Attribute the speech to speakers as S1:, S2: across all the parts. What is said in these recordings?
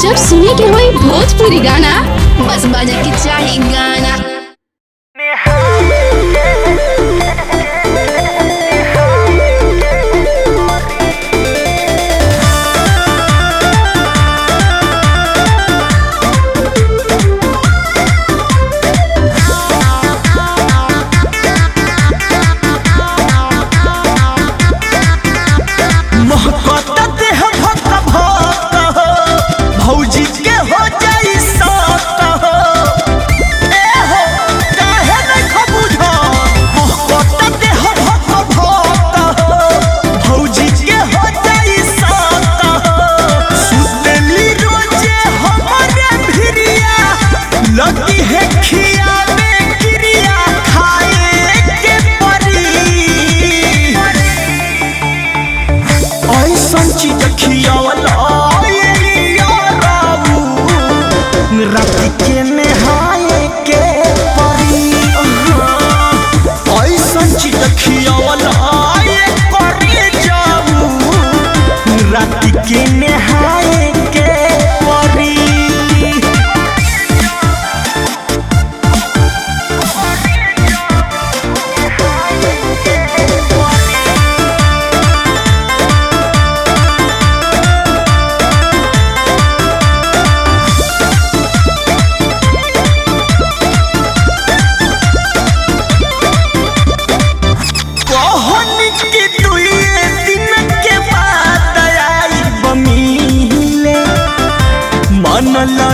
S1: जब सुने के होई भोजपुरी गाना बस बजे के चाही गाना।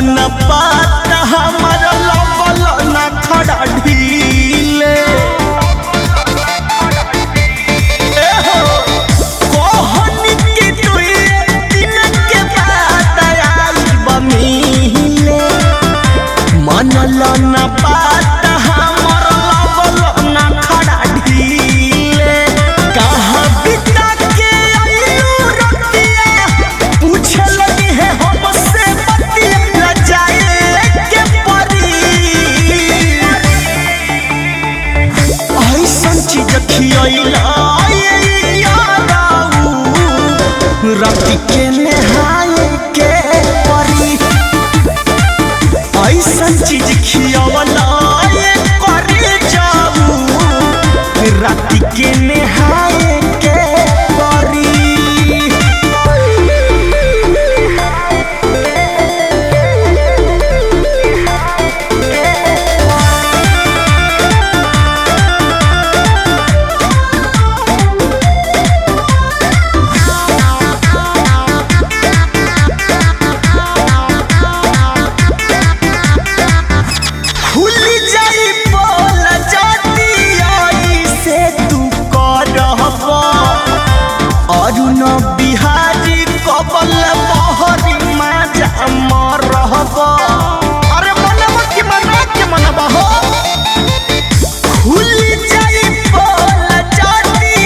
S2: न पाता हमारा लबल न खड़ा ढीले कोहनी के दुई दिन के बाद आई बमीले मनल न पाता हमारा लबल न खड़ा ढीले कहाँ बिता के आयु रतिया पूछे लगी है हमसे राती के नहाए के परी ऐसा चीज खियावला करे जाऊ राती के नहाए के परी। बिहारी कबल बहरी माजा मरहब अरे मनवा के मनवा के मनवा हो खुल जाई बोल जाती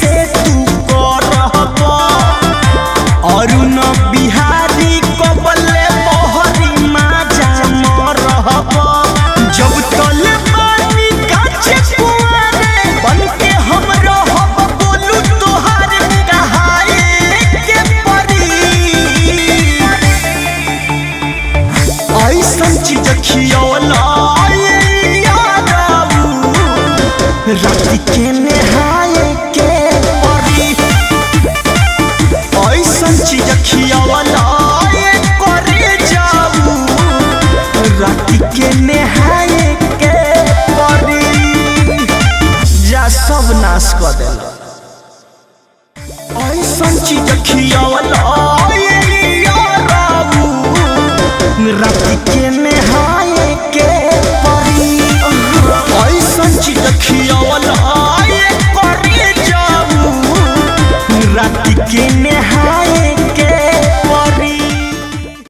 S2: से तू करहब अरुण बिहारी कबल बहरी माजा मरहब जब तल पानी काछे कुआरे बन के हम रहब बोलू तोहार राती के नहाए के परी ऐसा चीज खियावला करे जाऊ राती के नहाए के परी जा सब नाश कर देला ऐसा चीज खियावला राती के नहाए के परी ऐसा चीज खियावला करे जाऊ राती के